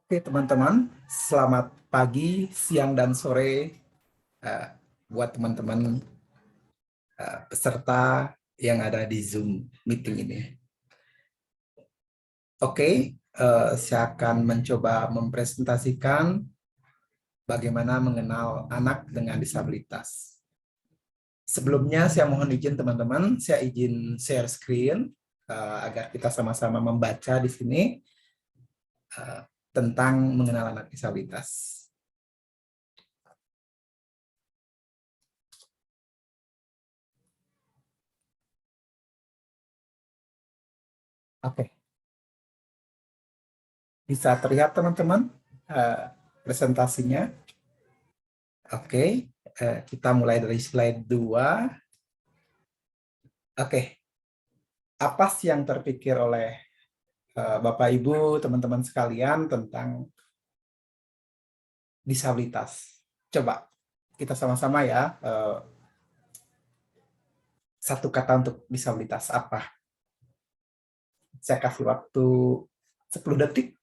Oke, teman-teman, selamat pagi, siang, dan sore buat teman-teman peserta yang ada di Zoom meeting ini. Oke, saya akan mencoba mempresentasikan bagaimana mengenal anak dengan disabilitas. Sebelumnya, saya mohon izin teman-teman, saya izin share screen agar kita sama-sama membaca di sini tentang mengenal anak disabilitas. Oke. Bisa terlihat teman-teman presentasinya? Oke, kita mulai dari slide 2. Oke, apa sih yang terpikir oleh Bapak Ibu, teman-teman sekalian tentang disabilitas? Coba kita sama-sama ya, satu kata untuk disabilitas apa? Saya kasih waktu 10 detik.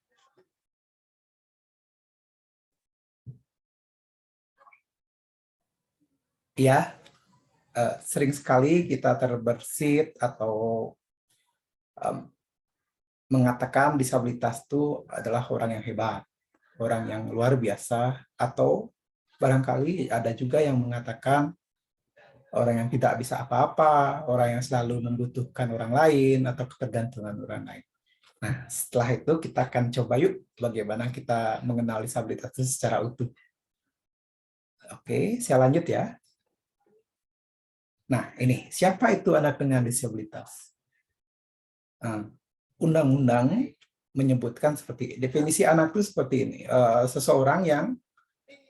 Ya, sering sekali kita terbersit atau mengatakan disabilitas itu adalah orang yang hebat, orang yang luar biasa, atau barangkali ada juga yang mengatakan orang yang tidak bisa apa-apa, orang yang selalu membutuhkan orang lain, atau ketergantungan orang lain. Nah, setelah itu kita akan coba yuk bagaimana kita mengenal disabilitas itu secara utuh. Oke, saya lanjut ya. Nah, ini, siapa itu anak dengan disabilitas? Undang-undang menyebutkan seperti definisi anak itu seperti ini, seseorang yang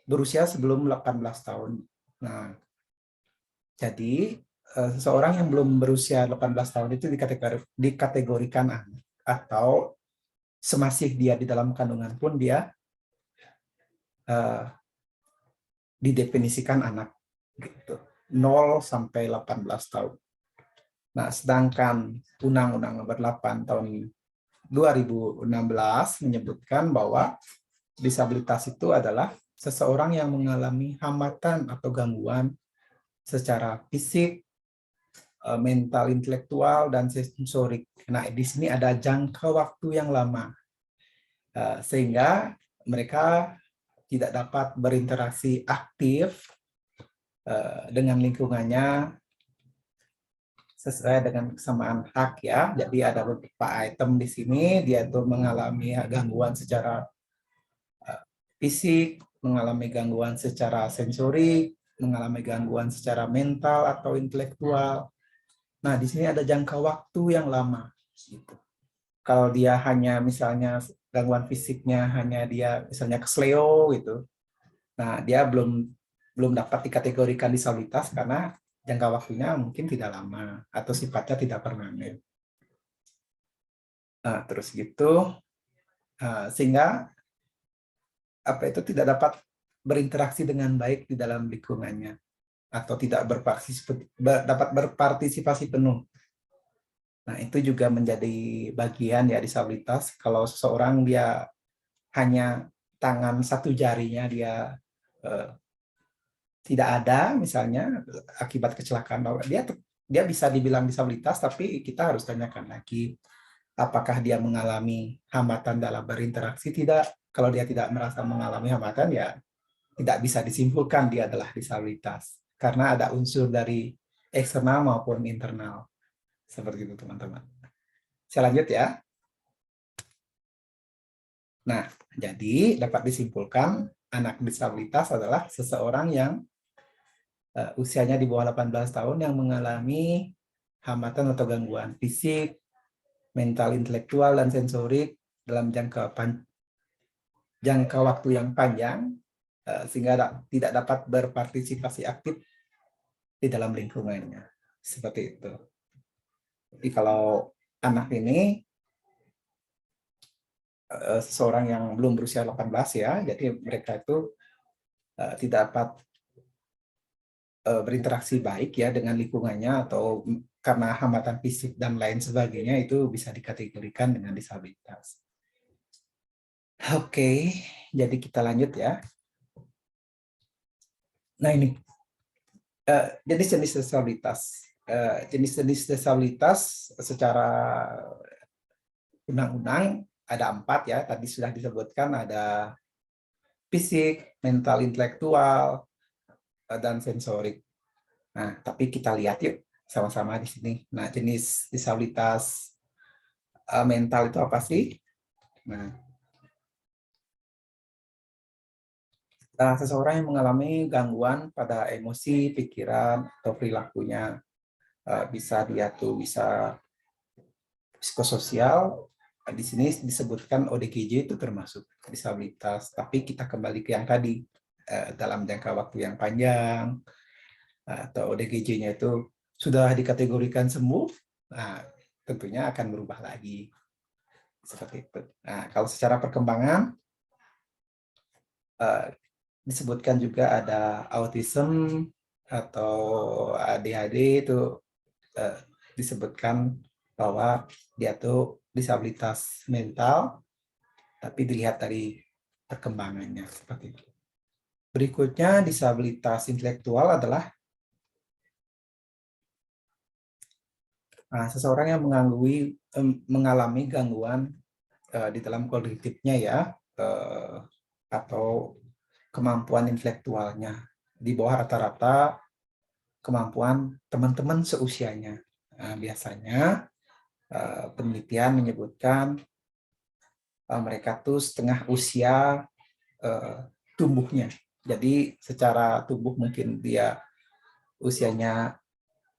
berusia sebelum 18 tahun. Nah, jadi seseorang yang belum berusia 18 tahun itu dikategorikan anak, atau semasih dia di dalam kandungan pun dia didefinisikan anak gitu. 0 sampai 18 tahun. Nah, sedangkan Undang-Undang Nomor 8 tahun 2016 menyebutkan bahwa disabilitas itu adalah seseorang yang mengalami hambatan atau gangguan secara fisik, mental, intelektual, dan sensorik. Nah, di sini ada jangka waktu yang lama, sehingga mereka tidak dapat berinteraksi aktif dengan lingkungannya sesuai dengan kesamaan hak ya. Jadi ada beberapa item di sini, dia itu mengalami gangguan secara fisik, mengalami gangguan secara sensorik, mengalami gangguan secara mental atau intelektual. Nah, di sini ada jangka waktu yang lama. Gitu. Kalau dia hanya misalnya gangguan fisiknya hanya dia misalnya kesleo gitu, nah dia belum dapat dikategorikan disabilitas karena jangka waktunya mungkin tidak lama atau sifatnya tidak permanen. Nah, terus gitu, sehingga apa itu tidak dapat berinteraksi dengan baik di dalam lingkungannya atau tidak dapat berpartisipasi penuh. Nah, itu juga menjadi bagian ya disabilitas. Kalau seseorang dia hanya tangan satu jarinya dia tidak ada, misalnya akibat kecelakaan, dia bisa dibilang disabilitas, tapi kita harus tanyakan lagi apakah dia mengalami hambatan dalam berinteraksi. Tidak. Kalau dia tidak merasa mengalami hambatan, ya tidak bisa disimpulkan dia adalah disabilitas karena ada unsur dari eksternal maupun internal. Seperti itu teman-teman. Saya lanjut ya. Nah, jadi dapat disimpulkan anak disabilitas adalah seseorang yang usianya di bawah 18 tahun yang mengalami hambatan atau gangguan fisik, mental, intelektual, dan sensorik dalam jangka waktu yang panjang, sehingga tidak dapat berpartisipasi aktif di dalam lingkungannya. Seperti itu. Jadi kalau anak ini seseorang yang belum berusia 18 ya, jadi mereka itu tidak dapat berinteraksi baik ya dengan lingkungannya atau karena hambatan fisik dan lain sebagainya, itu bisa dikategorikan dengan disabilitas. Oke, jadi kita lanjut ya. Nah ini, jenis-jenis disabilitas. Jenis-jenis disabilitas secara undang-undang ada 4 ya, tadi sudah disebutkan, ada fisik, mental, intelektual, dan sensorik. Nah, tapi kita lihat yuk sama-sama di sini. Nah, jenis disabilitas mental itu apa sih? Nah, seseorang yang mengalami gangguan pada emosi, pikiran, atau perilakunya. Bisa dia tuh bisa psikososial. Di sini disebutkan ODGJ itu termasuk disabilitas, tapi kita kembali ke yang tadi, dalam jangka waktu yang panjang, atau ODGJ-nya itu sudah dikategorikan sembuh, nah, tentunya akan berubah lagi. Seperti itu. Nah, kalau secara perkembangan, disebutkan juga ada autism atau ADHD, itu disebutkan bahwa dia tuh disabilitas mental, tapi dilihat dari perkembangannya seperti itu. Berikutnya, disabilitas intelektual adalah seseorang yang mengalami gangguan di dalam kognitifnya ya, atau kemampuan intelektualnya di bawah rata-rata kemampuan teman-teman seusianya. Biasanya penelitian menyebutkan mereka tuh setengah usia tumbuhnya. Jadi secara tubuh mungkin dia usianya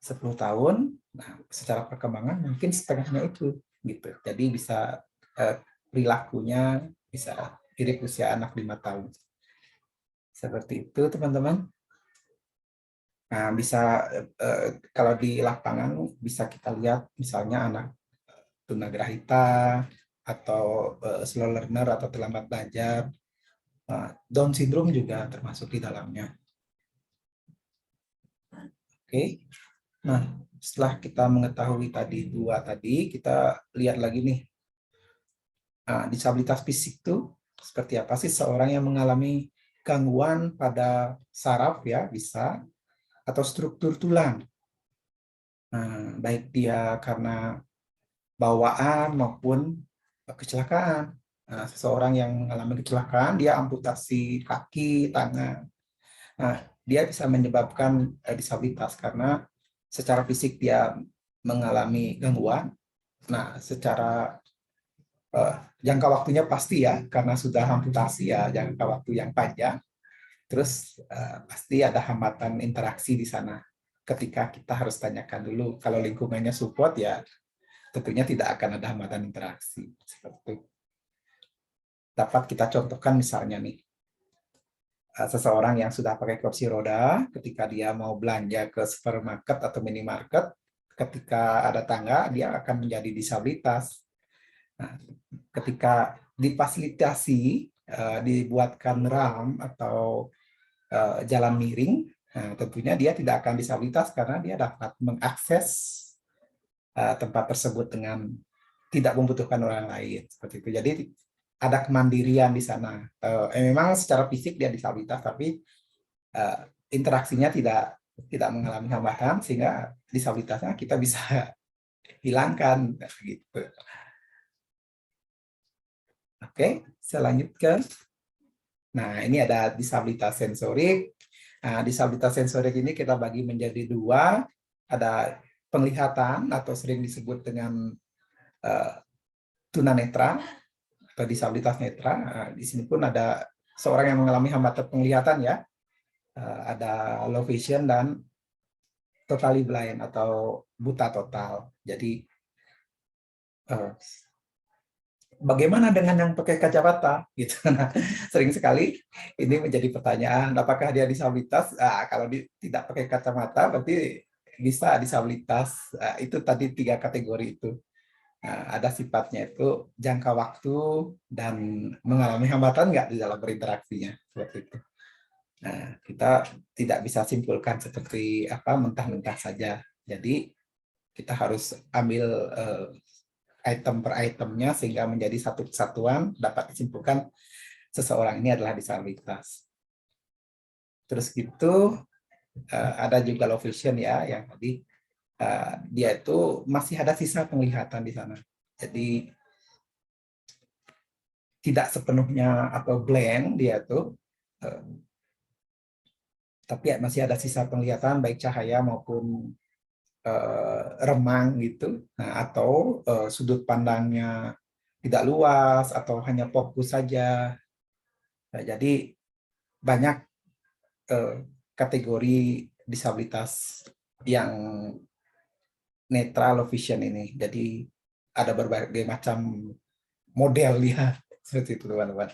10 tahun, nah secara perkembangan mungkin setengahnya itu gitu. Jadi bisa perilakunya bisa mirip usia anak 5 tahun. Seperti itu teman-teman. Nah, bisa kalau di lapangan bisa kita lihat misalnya anak tunagrahita atau slow learner atau terlambat belajar. Down syndrome juga termasuk di dalamnya. Oke. Nah, setelah kita mengetahui tadi dua tadi, kita lihat lagi nih. Disabilitas fisik itu seperti apa sih? Seorang yang mengalami gangguan pada saraf ya bisa, atau struktur tulang. Baik dia karena bawaan maupun kecelakaan. Seseorang yang mengalami kecelakaan, dia amputasi kaki, tangan. Nah, dia bisa menyebabkan disabilitas karena secara fisik dia mengalami gangguan. Nah, secara jangka waktunya pasti ya, karena sudah amputasi ya, jangka waktu yang panjang. Terus pasti ada hambatan interaksi di sana. Ketika kita harus tanyakan dulu, kalau lingkungannya support ya tentunya tidak akan ada hambatan interaksi. Seperti itu. Dapat kita contohkan misalnya nih, seseorang yang sudah pakai kursi roda, ketika dia mau belanja ke supermarket atau minimarket, ketika ada tangga, dia akan menjadi disabilitas. Nah, ketika difasilitasi, dibuatkan ram atau jalan miring, nah, tentunya dia tidak akan disabilitas karena dia dapat mengakses tempat tersebut dengan tidak membutuhkan orang lain. Seperti itu. Jadi ada kemandirian di sana. Memang secara fisik dia disabilitas, tapi interaksinya tidak mengalami hambatan sehingga disabilitasnya kita bisa hilangkan gitu. Oke, selanjutnya. Nah, ini ada disabilitas sensorik. Nah, disabilitas sensorik ini kita bagi menjadi dua. Ada penglihatan atau sering disebut dengan tunanetra atau disabilitas netra. Nah, di sini pun ada seorang yang mengalami hambatan penglihatan ya. Ada low vision dan totally blind atau buta total. Jadi bagaimana dengan yang pakai kacamata gitu. Nah, sering sekali ini menjadi pertanyaan, apakah dia disabilitas? Kalau tidak pakai kacamata berarti bisa disabilitas. Itu tadi 3 kategori itu. Ada sifatnya itu jangka waktu dan mengalami hambatan nggak di dalam berinteraksinya seperti itu. Nah, kita tidak bisa simpulkan seperti apa mentah-mentah saja. Jadi kita harus ambil item per itemnya sehingga menjadi satu kesatuan, dapat disimpulkan seseorang ini adalah disabilitas. Terus gitu ada juga low vision ya, yang tadi dia itu masih ada sisa penglihatan di sana. Jadi tidak sepenuhnya atau blank dia tuh, tapi masih ada sisa penglihatan baik cahaya maupun remang gitu. Nah, atau sudut pandangnya tidak luas atau hanya fokus saja. Nah, jadi banyak kategori disabilitas yang netral vision ini. Jadi ada berbagai macam model ya, seperti itu teman-teman.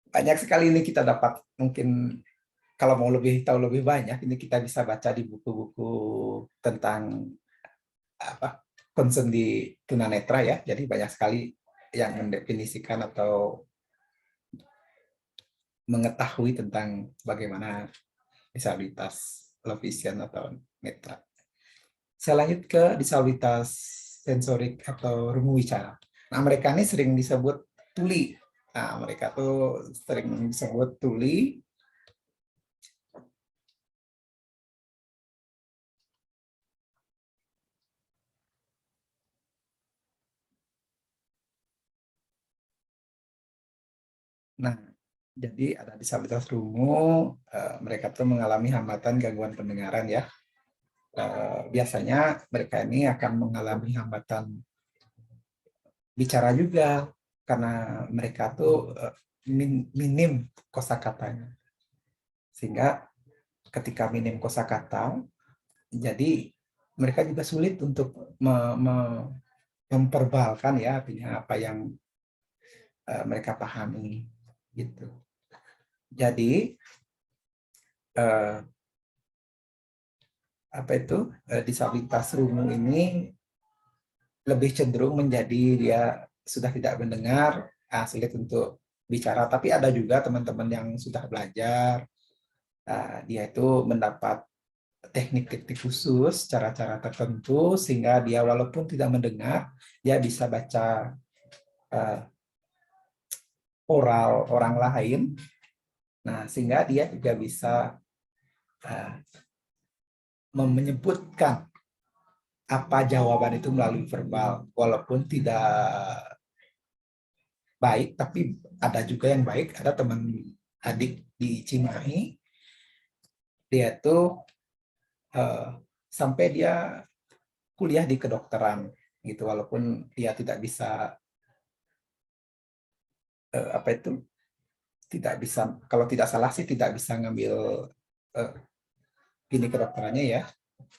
Banyak sekali ini kita dapat, mungkin kalau mau lebih tahu lebih banyak ini kita bisa baca di buku-buku tentang apa concern di tunanetra ya. Jadi banyak sekali yang mendefinisikan atau mengetahui tentang bagaimana disabilitas low vision atau netra. Saya lanjut ke disabilitas sensorik atau rungu wicara. Nah, mereka ini sering disebut tuli. Nah, mereka tuh sering disebut tuli. Nah, jadi ada disabilitas rungu, mereka tuh mengalami hambatan gangguan pendengaran ya. Biasanya mereka ini akan mengalami hambatan bicara juga karena mereka tuh minim kosakatanya. Sehingga ketika minim kosakata, jadi mereka juga sulit untuk memperbalkan ya artinya apa yang mereka pahami gitu. Jadi apa itu disabilitas rungu ini lebih cenderung menjadi dia sudah tidak mendengar, sulit untuk bicara. Tapi ada juga teman-teman yang sudah belajar, dia itu mendapat teknik-teknik khusus, cara-cara tertentu, sehingga dia walaupun tidak mendengar, dia bisa baca oral orang lain. Nah, sehingga dia juga bisa menyebutkan apa jawaban itu melalui verbal, walaupun tidak baik, tapi ada juga yang baik. Ada teman adik di Cimahi, dia tuh sampai dia kuliah di kedokteran gitu, walaupun dia tidak bisa apa itu tidak bisa, kalau tidak salah sih tidak bisa ngambil ini kedokterannya ya,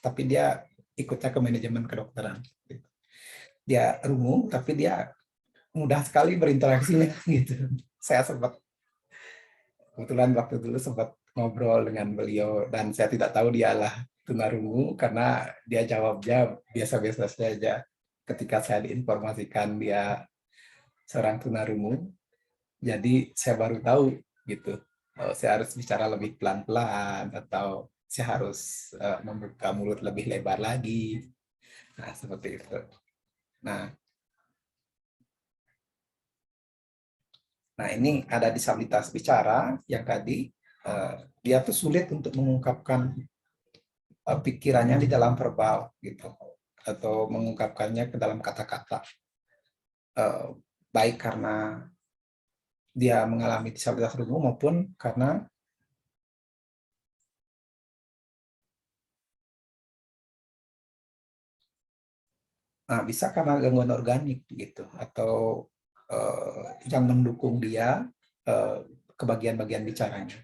tapi dia ikutnya ke manajemen kedokteran. Dia rungu, tapi dia mudah sekali berinteraksinya gitu. Saya sempat kebetulan waktu dulu sempat ngobrol dengan beliau dan saya tidak tahu dialah tunarungu karena dia jawabnya biasa-biasa saja. Ketika saya diinformasikan dia seorang tunarungu, jadi saya baru tahu gitu. Saya harus bicara lebih pelan-pelan atau saya harus membuka mulut lebih lebar lagi. Nah, seperti itu. Nah, ini ada disabilitas bicara yang tadi dia tuh sulit untuk mengungkapkan pikirannya di dalam verbal gitu atau mengungkapkannya ke dalam kata-kata. Baik karena dia mengalami disabilitas rungu maupun karena bisa karena gangguan organik gitu atau yang mendukung dia ke bagian-bagian bicaranya.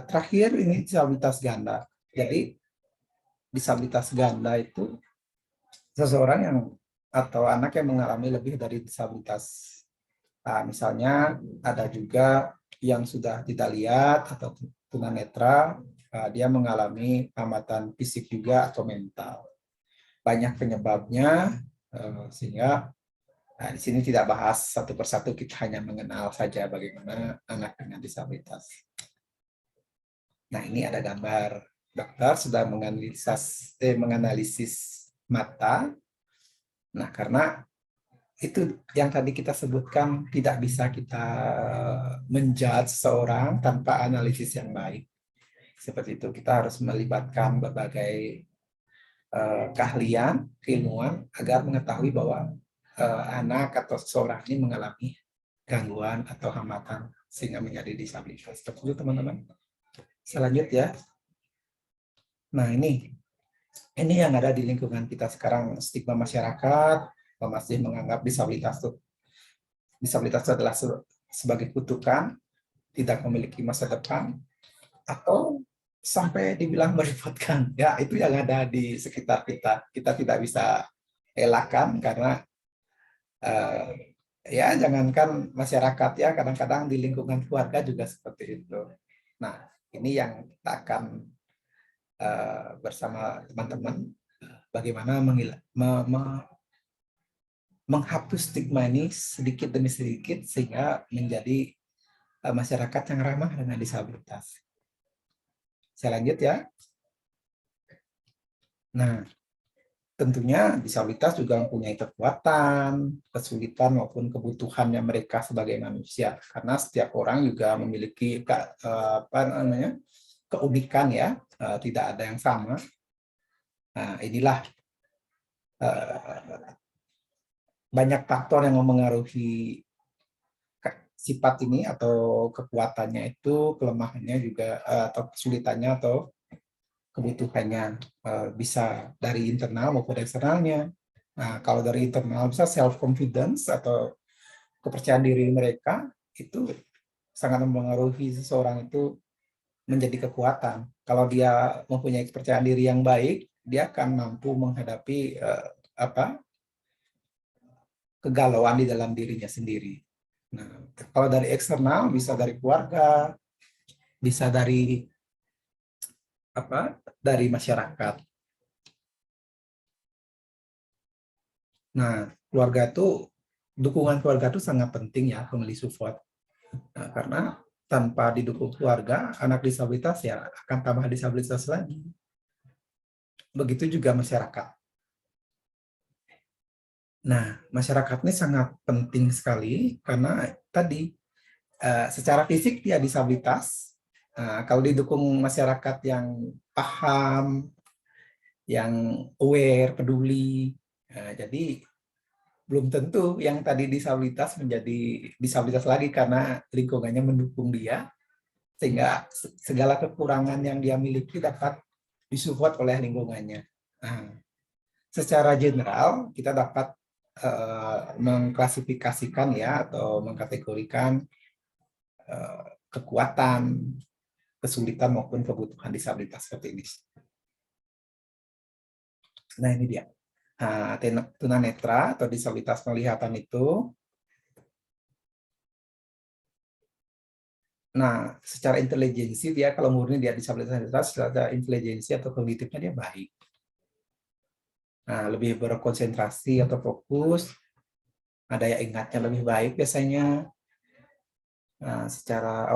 Terakhir ini disabilitas ganda. Jadi disabilitas ganda itu seseorang yang atau anak yang mengalami lebih dari disabilitas. Misalnya ada juga yang sudah tidak lihat atau tunanetra, dia mengalami hambatan fisik juga atau mental. Banyak penyebabnya, sehingga di sini tidak bahas satu persatu, kita hanya mengenal saja bagaimana anak dengan disabilitas. Nah, ini ada gambar. dokter sudah menganalisis mata. Nah, karena itu yang tadi kita sebutkan, tidak bisa kita menjudge seseorang tanpa analisis yang baik. Seperti itu, kita harus melibatkan berbagai keahlian, keilmuan agar mengetahui bahwa anak atau seseorang ini mengalami gangguan atau hambatan sehingga menjadi disabilitas. Betul, teman-teman. Selanjut ya. Nah, ini yang ada di lingkungan kita sekarang, stigma masyarakat masih menganggap disabilitas itu adalah sebagai kutukan, tidak memiliki masa depan, atau sampai dibilang merepotkan. Ya, itu yang ada di sekitar kita. Kita tidak bisa elakkan karena ya jangankan masyarakat, ya kadang-kadang di lingkungan keluarga juga seperti itu. Nah, ini yang kita akan bersama teman-teman bagaimana menghapus stigma ini sedikit demi sedikit sehingga menjadi masyarakat yang ramah dengan disabilitas. Saya lanjut ya. Nah, tentunya disabilitas juga mempunyai kekuatan, kesulitan maupun kebutuhannya mereka sebagai manusia. Karena setiap orang juga memiliki keunikan ya, tidak ada yang sama. Nah, inilah banyak faktor yang memengaruhi sifat ini atau kekuatannya itu, kelemahannya juga atau kesulitannya atau kebutuhannya, bisa dari internal maupun eksternalnya. Nah, kalau dari internal bisa self confidence atau kepercayaan diri mereka itu sangat mempengaruhi seseorang itu menjadi kekuatan. Kalau dia mempunyai kepercayaan diri yang baik, dia akan mampu menghadapi kegalauan di dalam dirinya sendiri. Nah, kalau dari eksternal bisa dari keluarga, bisa dari masyarakat. Nah, dukungan keluarga itu sangat penting ya, family support. Nah, karena tanpa didukung keluarga, anak disabilitas ya akan tambah disabilitas lagi. Begitu juga masyarakat. Nah, masyarakat ini sangat penting sekali karena tadi secara fisik dia disabilitas. Kalau didukung masyarakat yang paham, yang aware, peduli, jadi belum tentu yang tadi disabilitas menjadi disabilitas lagi karena lingkungannya mendukung dia, sehingga segala kekurangan yang dia miliki dapat disupport oleh lingkungannya. Nah, secara general kita dapat mengklasifikasikan ya atau mengkategorikan kekuatan, kesulitan maupun kebutuhan disabilitas seperti ini. Nah, ini dia. Tunanetra atau disabilitas penglihatan itu, nah secara intelijensi dia, kalau murni dia disabilitas, secara intelijensi atau kognitifnya dia baik. Nah, lebih berkonsentrasi atau fokus, daya ingatnya lebih baik biasanya. Nah, secara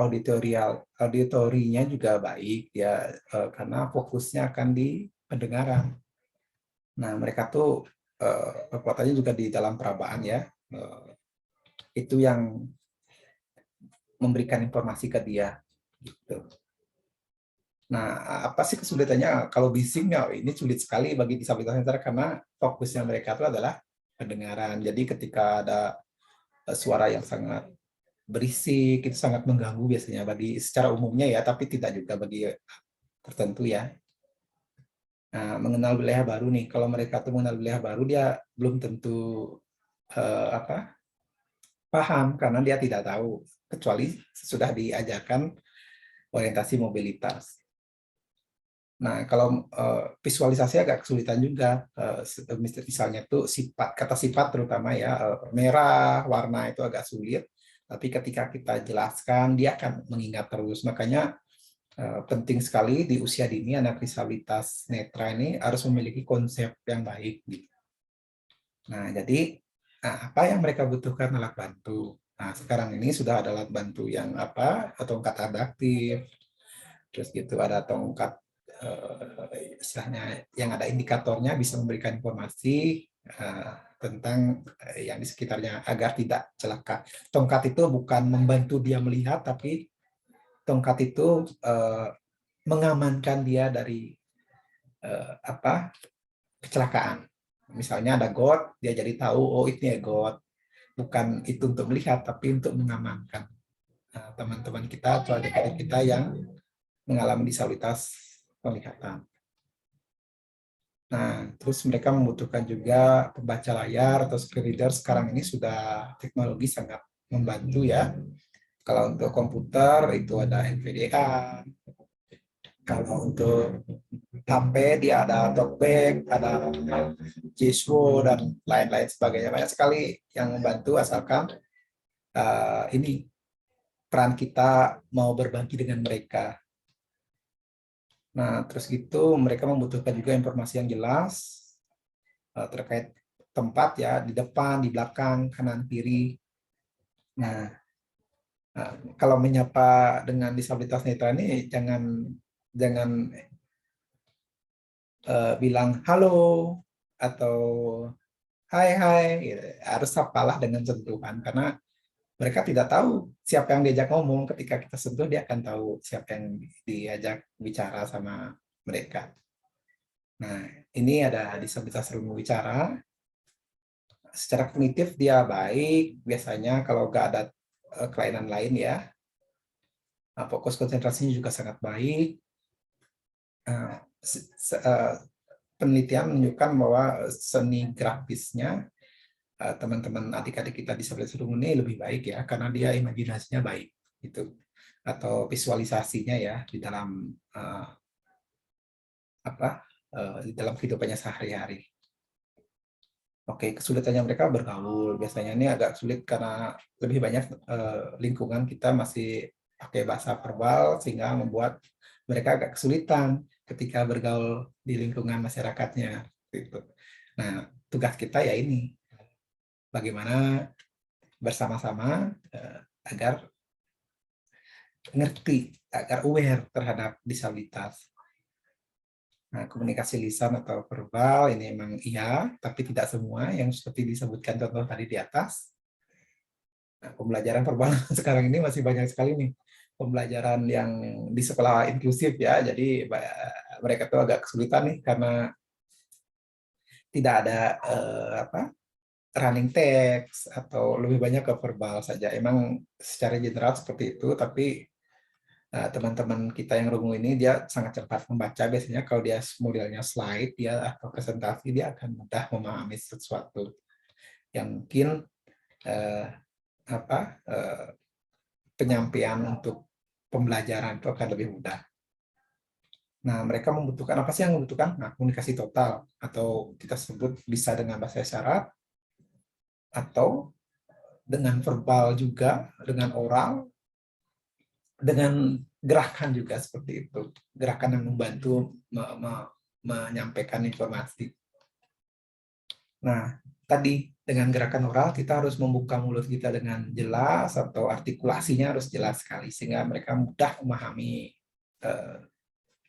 auditorinya juga baik ya, karena fokusnya akan di pendengaran. Nah, mereka tuh kekuatannya juga di dalam perabaan ya. Itu yang memberikan informasi ke dia. Gitu. Nah, apa sih kesulitannya? Kalau bising, ya ini sulit sekali bagi disabilitas netra karena fokusnya mereka itu adalah pendengaran. Jadi ketika ada suara yang sangat berisik, itu sangat mengganggu biasanya bagi secara umumnya ya, tapi tidak juga bagi tertentu ya. Nah, mengenal wilayah baru nih, kalau mereka tuh mengenal wilayah baru, dia belum tentu paham karena dia tidak tahu, kecuali sudah diajarkan orientasi mobilitas. Nah, kalau visualisasi agak kesulitan juga, misalnya tuh kata sifat terutama ya, merah, warna itu agak sulit, tapi ketika kita jelaskan, dia akan mengingat terus. Makanya penting sekali di usia dini anak disabilitas netra ini harus memiliki konsep yang baik. Nah, jadi apa yang mereka butuhkan alat bantu. Nah, sekarang ini sudah ada alat bantu yang tongkat adaptif, terus gitu ada tongkat istilahnya yang ada indikatornya bisa memberikan informasi tentang yang di sekitarnya agar tidak celaka. Tongkat itu bukan membantu dia melihat, tapi tongkat itu mengamankan dia dari kecelakaan. Misalnya ada got, dia jadi tahu, oh ini ya got. Bukan itu untuk melihat, tapi untuk mengamankan teman-teman kita atau adik-adik kita yang mengalami disabilitas penglihatan. Nah, terus mereka membutuhkan juga pembaca layar atau screen reader. Sekarang ini sudah teknologi sangat membantu ya. Kalau untuk komputer itu ada NVDA. Kalau untuk HP dia ada TalkBack, ada Jiswo dan lain-lain sebagainya. Banyak sekali yang membantu asalkan ini peran kita mau berbagi dengan mereka. Nah, terus gitu mereka membutuhkan juga informasi yang jelas terkait tempat ya, di depan, di belakang, kanan, kiri. Nah, kalau menyapa dengan disabilitas netra ini jangan bilang halo atau hai hai, gitu. Harus sapalah dengan sentuhan karena mereka tidak tahu siapa yang diajak ngomong. Ketika kita sentuh dia akan tahu siapa yang diajak bicara sama mereka. Nah, ini ada disabilitas remu bicara. Secara kognitif dia baik, biasanya kalau nggak ada kelainan lain ya. Fokus konsentrasinya juga sangat baik. Penelitian menunjukkan bahwa seni grafisnya teman-teman adik-adik kita disabilitas remu ini lebih baik ya, karena dia imajinasinya baik gitu, atau visualisasinya ya di dalam di dalam kehidupannya sehari-hari. Oke, kesulitannya mereka bergaul. Biasanya ini agak sulit karena lebih banyak lingkungan kita masih pakai bahasa verbal sehingga membuat mereka agak kesulitan ketika bergaul di lingkungan masyarakatnya. Gitu. Nah, tugas kita ya ini, bagaimana bersama-sama agar ngerti, agar aware terhadap disabilitas. Nah, komunikasi lisan atau verbal ini memang iya, tapi tidak semua yang seperti disebutkan contoh tadi di atas. Nah, pembelajaran verbal sekarang ini masih banyak sekali nih pembelajaran yang di sekolah inklusif ya. Jadi mereka tuh agak kesulitan nih karena tidak ada running text atau lebih banyak ke verbal saja. Emang secara general seperti itu, tapi teman-teman kita yang rungu ini dia sangat cepat membaca. Biasanya kalau dia modelnya slide dia atau presentasi dia akan mudah memahami sesuatu yang mungkin penyampaian untuk pembelajaran itu akan lebih mudah. Nah, mereka membutuhkan apa sih yang membutuhkan? Nah, komunikasi total atau kita sebut bisa dengan bahasa isyarat atau dengan verbal juga, dengan oral, dengan gerakan juga seperti itu. Gerakan yang membantu menyampaikan informasi. Nah, tadi dengan gerakan oral kita harus membuka mulut kita dengan jelas atau artikulasinya harus jelas sekali sehingga mereka mudah memahami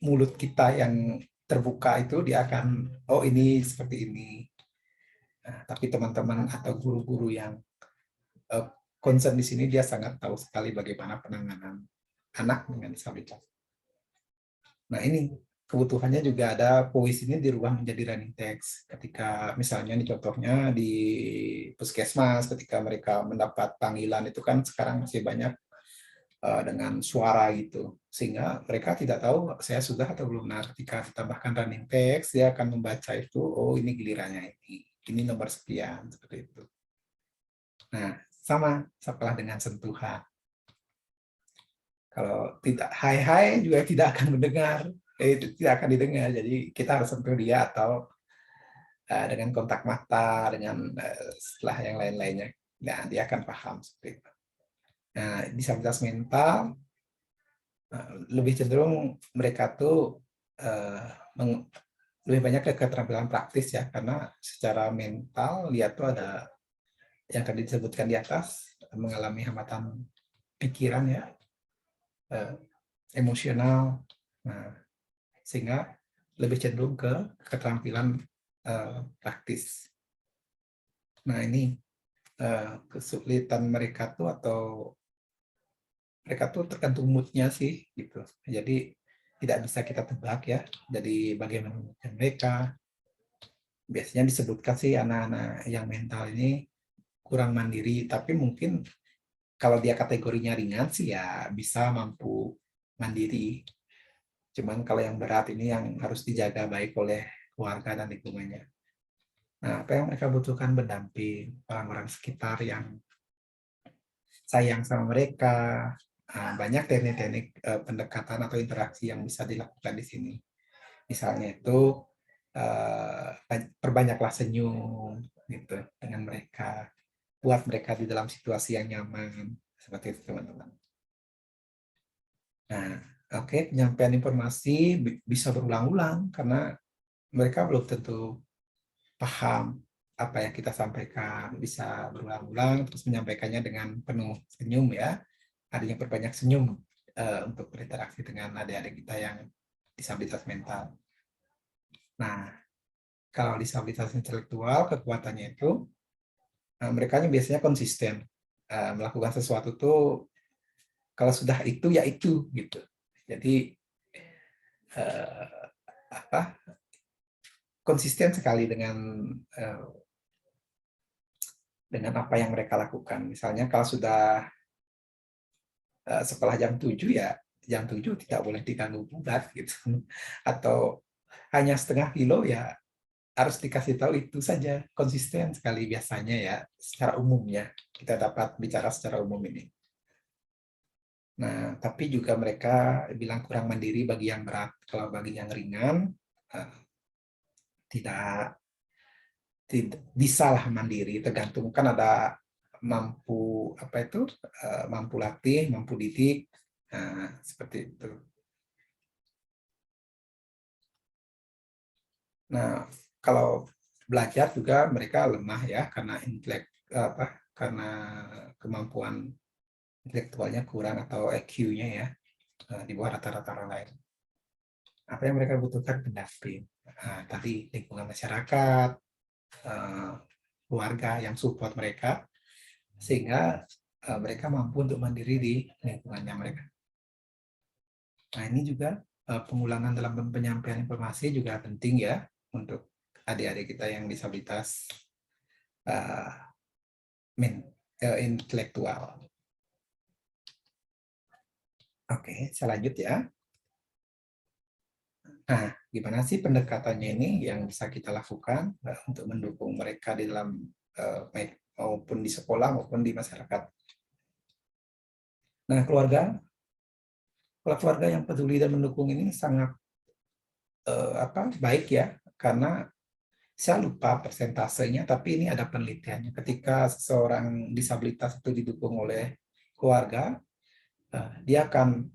mulut kita yang terbuka itu dia akan oh ini seperti ini. Nah, tapi teman-teman atau guru-guru yang concern di sini dia sangat tahu sekali bagaimana penanganan anak dengan disabilitas. Nah ini kebutuhannya juga ada puisinya dirubah menjadi running text. Ketika misalnya di contohnya di puskesmas ketika mereka mendapat panggilan itu kan sekarang masih banyak dengan suara gitu. Sehingga mereka tidak tahu saya sudah atau belum. Nah ketika ditambahkan running text dia akan membaca itu, oh ini gilirannya ini nomor sekian, seperti itu. Nah sama setelah dengan sentuhan. Kalau tidak hai-hai juga tidak akan mendengar, tidak akan didengar. Jadi kita harus sentuh dia atau dengan kontak mata, dengan setelah yang lain-lainnya. Nah, dia akan paham seperti itu. Nah, disabilitas mental lebih cenderung mereka tuh lebih banyak ke keterampilan praktis ya, karena secara mental dia tuh ada yang tadi disebutkan di atas mengalami hambatan pikiran ya. Emosional. Nah, sehingga lebih cenderung ke keterampilan praktis. Nah, ini kesulitan mereka tuh atau mereka tuh tergantung moodnya sih gitu. Jadi tidak bisa kita tebak ya. Jadi bagaimana moodnya mereka. Biasanya disebutkan sih anak-anak yang mental ini kurang mandiri, tapi mungkin kalau dia kategorinya ringan sih ya bisa mampu mandiri. Cuman kalau yang berat ini yang harus dijaga baik oleh keluarga dan lingkungannya. Nah, apa yang mereka butuhkan pendamping, orang-orang sekitar yang sayang sama mereka. Nah, banyak teknik-teknik pendekatan atau interaksi yang bisa dilakukan di sini. Misalnya itu perbanyaklah senyum gitu dengan mereka, buat mereka di dalam situasi yang nyaman seperti itu teman-teman. Nah, oke, penyampaian informasi bisa berulang-ulang karena mereka belum tentu paham apa yang kita sampaikan, bisa berulang-ulang terus menyampaikannya dengan penuh senyum ya. Adanya perbanyak senyum untuk berinteraksi dengan adik-adik kita yang disabilitas mental. Nah, kalau disabilitas intelektual kekuatannya itu mereka biasanya konsisten melakukan sesuatu tuh kalau sudah itu ya itu gitu. Jadi apa konsisten sekali dengan apa yang mereka lakukan. Misalnya kalau sudah setelah jam 7 ya jam 7 tidak boleh diganggu gugat gitu. Atau hanya setengah kilo ya harus dikasih tahu itu saja, konsisten sekali biasanya ya secara umumnya. Kita dapat bicara secara umum ini. Nah, tapi juga mereka bilang kurang mandiri bagi yang berat. Kalau bagi yang ringan tidak bisalah mandiri, tergantung kan ada mampu apa itu mampu latih, mampu didik, seperti itu. Nah, kalau belajar juga mereka lemah ya karena karena kemampuan intelektualnya kurang atau EQ-nya ya di bawah rata-rata orang lain. Apa yang mereka butuhkan pendamping. Tadi lingkungan masyarakat, keluarga yang support mereka sehingga mereka mampu untuk mandiri di lingkungannya mereka. Nah, ini juga pengulangan dalam penyampaian informasi juga penting ya untuk adik-adik kita yang disabilitas intelektual. Oke, saya lanjut ya. Nah, gimana sih pendekatannya ini yang bisa kita lakukan untuk mendukung mereka di dalam maupun di sekolah maupun di masyarakat. Nah, keluarga yang peduli dan mendukung ini sangat baik ya, karena saya lupa persentasenya, tapi ini ada penelitiannya. Ketika seseorang disabilitas itu didukung oleh keluarga, dia akan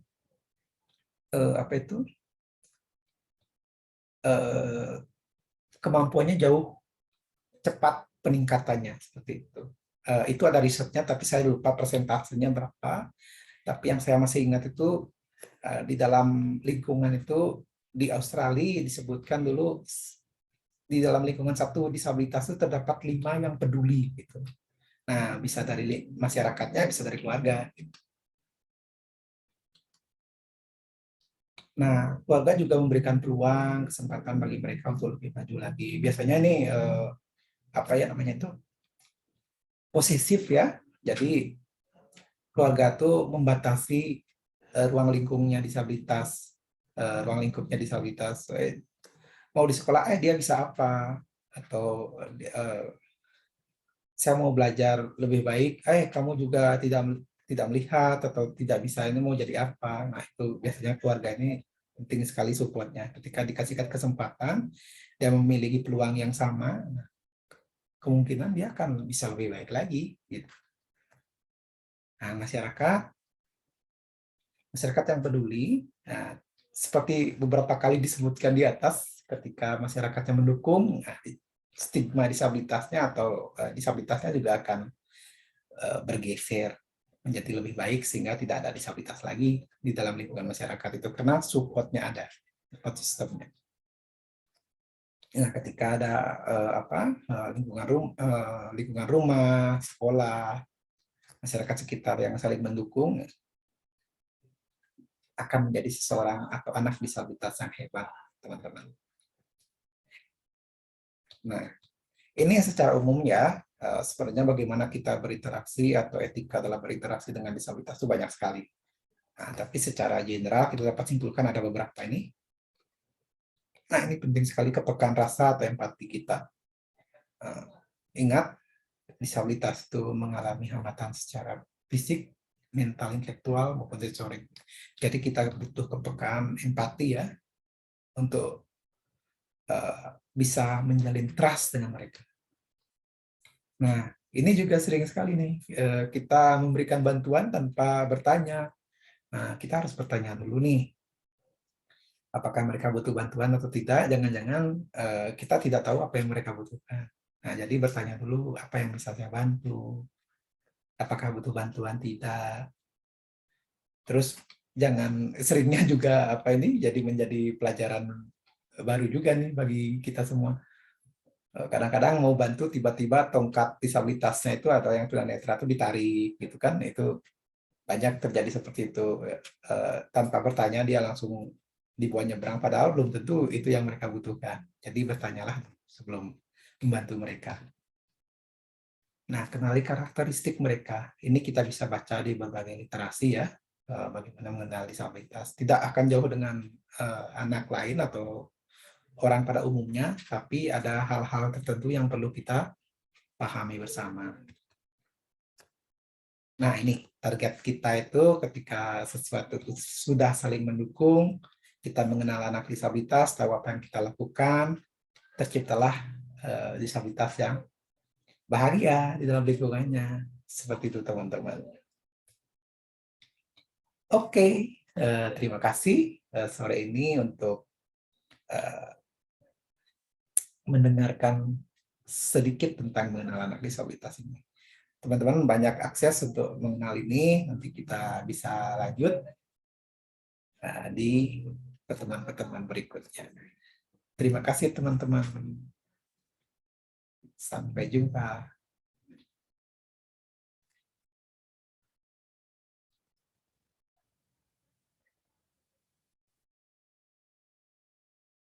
kemampuannya jauh cepat peningkatannya seperti itu. Itu ada risetnya, tapi saya lupa persentasenya berapa. Tapi yang saya masih ingat itu di dalam lingkungan itu di Australia disebutkan dulu di dalam lingkungan satu disabilitas itu terdapat 5 yang peduli gitu. Nah, bisa dari masyarakatnya, bisa dari keluarga. Gitu. Nah, keluarga juga memberikan peluang, kesempatan bagi mereka untuk lebih maju lagi. Biasanya ini itu posesif ya. Jadi keluarga tuh membatasi ruang lingkupnya disabilitas. Mau di sekolah dia bisa apa? Atau saya mau belajar lebih baik, kamu juga tidak melihat atau tidak bisa, ini mau jadi apa? Nah, itu biasanya keluarga ini penting sekali supportnya. Ketika dikasihkan kesempatan, dia memiliki peluang yang sama, kemungkinan dia akan bisa lebih baik lagi. Gitu. Nah, masyarakat yang peduli, nah, seperti beberapa kali disebutkan di atas, ketika masyarakatnya mendukung, nah, stigma disabilitasnya atau disabilitasnya juga akan bergeser menjadi lebih baik sehingga tidak ada disabilitas lagi di dalam lingkungan masyarakat itu karena supportnya ada. support sistemnya. Nah, ketika ada lingkungan rumah, sekolah, masyarakat sekitar yang saling mendukung, akan menjadi seseorang atau anak disabilitas yang hebat, teman-teman. Nah, ini secara umum ya, sebenarnya bagaimana kita berinteraksi atau etika dalam berinteraksi dengan disabilitas itu banyak sekali. Nah, tapi secara general kita dapat simpulkan ada beberapa ini. Nah, ini penting sekali kepekaan rasa atau empati kita. Ingat, disabilitas itu mengalami hambatan secara fisik, mental, intelektual, maupun sensorik. Jadi kita butuh kepekaan empati ya, untuk bisa menjalin trust dengan mereka. Nah, ini juga sering sekali nih, kita memberikan bantuan tanpa bertanya. Nah, kita harus bertanya dulu nih, apakah mereka butuh bantuan atau tidak. Jangan-jangan kita tidak tahu apa yang mereka butuhkan. Nah, jadi bertanya dulu, apa yang bisa saya bantu? Apakah butuh bantuan? Tidak. Terus jangan, seringnya juga jadi menjadi pelajaran baru juga nih bagi kita semua. Kadang-kadang mau bantu, tiba-tiba tongkat disabilitasnya itu atau yang tunanetra itu ditarik gitu kan. Itu banyak terjadi seperti itu. Tanpa bertanya dia langsung dibawa nyebrang, padahal belum tentu itu yang mereka butuhkan. Jadi bertanyalah sebelum membantu mereka. Nah, kenali karakteristik mereka. Ini kita bisa baca di berbagai literasi ya, bagaimana mengenal disabilitas. Tidak akan jauh dengan anak lain atau orang pada umumnya, tapi ada hal-hal tertentu yang perlu kita pahami bersama. Nah, ini target kita itu ketika sesuatu itu sudah saling mendukung, kita mengenal anak disabilitas, tahu apa yang kita lakukan, terciptalah disabilitas yang bahagia di dalam lingkungannya. Seperti itu, teman-teman. Oke, terima kasih sore ini untuk mendengarkan sedikit tentang mengenal anak disabilitas ini. Teman-teman banyak akses untuk mengenal ini, nanti kita bisa lanjut di pertemuan-pertemuan berikutnya. Terima kasih teman-teman. Sampai jumpa.